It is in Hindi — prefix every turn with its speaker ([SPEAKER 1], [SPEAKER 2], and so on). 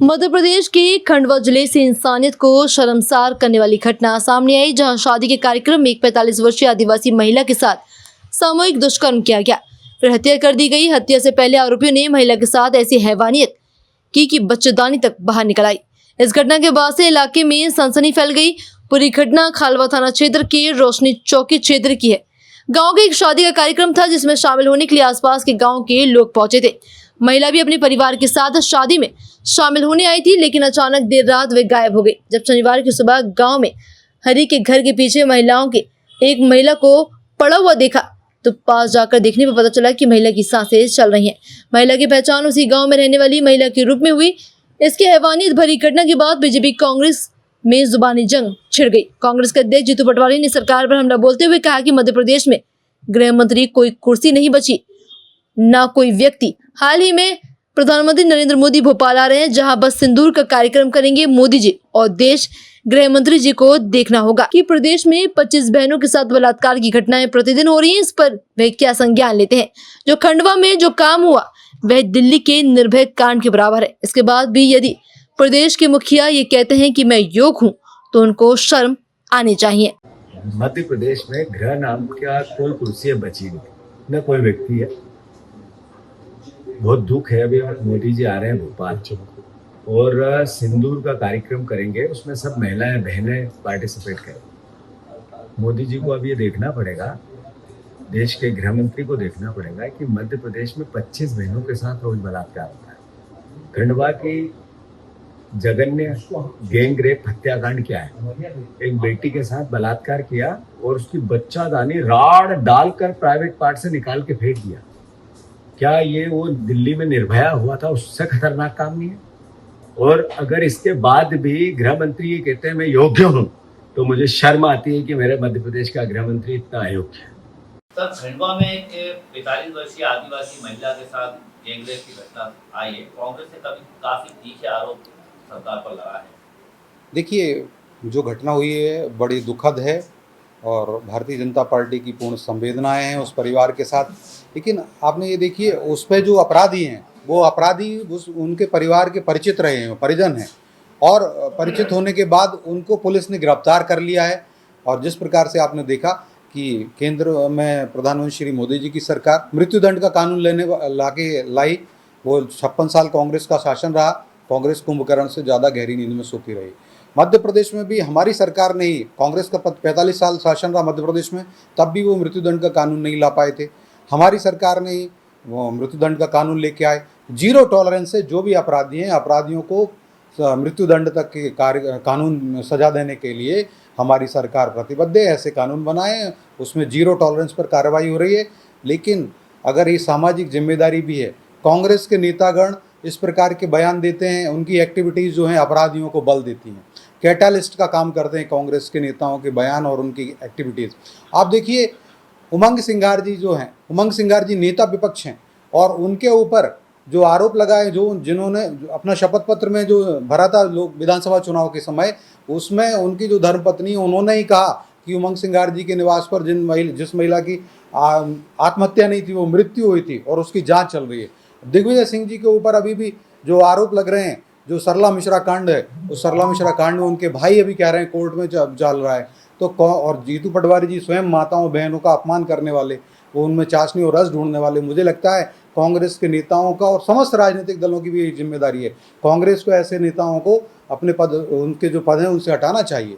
[SPEAKER 1] मध्य प्रदेश के खंडवा जिले से इंसानियत को शर्मसार करने वाली घटना सामने आई, जहां शादी के कार्यक्रम में एक 45 वर्षीय आदिवासी महिला के साथ सामूहिक दुष्कर्म किया गया, फिर हत्या कर दी गई। हत्या से पहले आरोपियों ने महिला के साथ ऐसी हैवानियत की कि बच्चेदानी तक बाहर निकल आई। इस घटना के बाद से इलाके में सनसनी फैल गई। पूरी घटना खालवा थाना क्षेत्र के रोशनी चौकी क्षेत्र की है। गांव के एक शादी का कार्यक्रम था, जिसमें शामिल होने के लिए आसपास के गांव के लोग पहुंचे थे। महिला भी अपने परिवार के साथ शादी में शामिल होने आई थी, लेकिन अचानक देर रात वे गायब हो गई। जब शनिवार की सुबह गांव में हरी के घर के पीछे महिलाओं के एक महिला को पड़ा हुआ देखा, तो पास जाकर देखने पर पता चला कि महिला की सांसें चल रही हैं। महिला की पहचान उसी गांव में रहने वाली महिला के रूप में हुई। इसकी हैवानियत भरी घटना के बाद बीजेपी कांग्रेस में जुबानी जंग छिड़ गई। कांग्रेस के अध्यक्ष जीतू पटवारी ने सरकार पर हमला बोलते हुए कहा कि मध्य प्रदेश में गृह मंत्री कोई कुर्सी नहीं बची, ना कोई व्यक्ति। हाल ही में प्रधानमंत्री नरेंद्र मोदी भोपाल आ रहे हैं, जहां बस सिंदूर का कार्यक्रम करेंगे मोदी जी, और देश गृह मंत्री जी को देखना होगा कि प्रदेश में 25 बहनों के साथ बलात्कार की घटनाएं प्रतिदिन हो रही हैं। इस पर वे क्या संज्ञान लेते हैं? जो खंडवा में जो काम हुआ वह दिल्ली के निर्भया कांड के बराबर है। इसके बाद भी यदि प्रदेश के मुखिया ये कहते हैं कि मैं योग्य हूँ, तो उनको शर्म आनी चाहिए।
[SPEAKER 2] मध्य प्रदेश में गृह नाम का कोई कुर्सी बची नहीं, न कोई व्यक्ति है। बहुत दुख है। अभी मोदी जी आ रहे हैं भोपाल और सिंदूर का कार्यक्रम करेंगे, उसमें सब महिलाएं बहनें पार्टिसिपेट करें। मोदी जी को अब ये देखना पड़ेगा, देश के गृह मंत्री को देखना पड़ेगा कि मध्य प्रदेश में 25 बहनों के साथ रोज बलात्कार होता है। खंडवा की जघन्य गैंग रेप हत्याकांड क्या है? एक बेटी के साथ बलात्कार किया और उसकी बच्चादानी राड़ डालकर प्राइवेट पार्ट से निकाल के फेंक दिया। क्या ये वो दिल्ली में निर्भया हुआ था उससे खतरनाक काम नहीं है? और अगर इसके बाद भी गृह मंत्री ये कहते हैं मैं योग्य हूं, तो मुझे शर्म आती है कि मेरे मध्य प्रदेश का गृह मंत्री इतना अयोग्य है।
[SPEAKER 3] सर, खंडवा में एक 45 वर्षीय आदिवासी महिला के साथ गैंगरेप की घटना आई है। कांग्रेस ने कभी काफी तीखे आरोप सरकार पर लगा है।
[SPEAKER 4] देखिए, जो घटना हुई है बड़ी दुखद है और भारतीय जनता पार्टी की पूर्ण संवेदनाएं हैं उस परिवार के साथ। लेकिन आपने ये देखिए, उस पे जो अपराधी हैं वो अपराधी उनके परिवार के परिचित रहे हैं, परिजन हैं, और परिचित होने के बाद उनको पुलिस ने गिरफ्तार कर लिया है। और जिस प्रकार से आपने देखा कि केंद्र में प्रधानमंत्री श्री मोदी जी की सरकार मृत्युदंड का कानून लाई, वो 56 साल कांग्रेस का शासन रहा। कांग्रेस कुंभकर्ण से ज़्यादा गहरी नींद में सोती रही। मध्य प्रदेश में भी हमारी सरकार ने ही, कांग्रेस का 45 साल शासन रहा मध्य प्रदेश में, तब भी वो मृत्युदंड का कानून नहीं ला पाए थे। हमारी सरकार ने ही वो मृत्युदंड का कानून लेके आए। जीरो टॉलरेंस से जो भी अपराधी हैं, अपराधियों को मृत्युदंड तक के कानून सजा देने के लिए हमारी सरकार प्रतिबद्ध है। ऐसे कानून बनाए, उसमें जीरो टॉलरेंस पर कार्रवाई हो रही है। लेकिन अगर ये सामाजिक जिम्मेदारी भी है, कांग्रेस के नेतागण इस प्रकार के बयान देते हैं, उनकी एक्टिविटीज़ जो हैं अपराधियों को बल देती हैं। कैटालिस्ट का काम करते हैं कांग्रेस के नेताओं के बयान और उनकी एक्टिविटीज़। आप देखिए, उमंग सिंघार जी जो हैं, उमंग सिंघार जी नेता विपक्ष हैं, और उनके ऊपर जो आरोप लगाए, जिन्होंने अपना शपथ पत्र में जो भरा था लोग विधानसभा चुनाव के समय, उसमें उनकी जो धर्मपत्नी, उन्होंने ही कहा कि उमंग सिंघार जी के निवास पर जिस महिला की आत्महत्या नहीं थी, वो मृत्यु हुई थी और उसकी जाँच चल रही है। दिग्विजय सिंह जी के ऊपर अभी भी जो आरोप लग रहे हैं, जो सरला मिश्रा कांड है, उस सरला मिश्रा कांड में उनके भाई अभी कह रहे हैं कोर्ट में चल रहा है। तो और जीतू पटवारी जी स्वयं माताओं बहनों का अपमान करने वाले, वो उनमें चाशनी और रस ढूंढने वाले, मुझे लगता है कांग्रेस के नेताओं का और समस्त राजनीतिक दलों की भी यही जिम्मेदारी है। कांग्रेस को ऐसे नेताओं को अपने पद, उनके जो पद हैं उनसे हटाना चाहिए।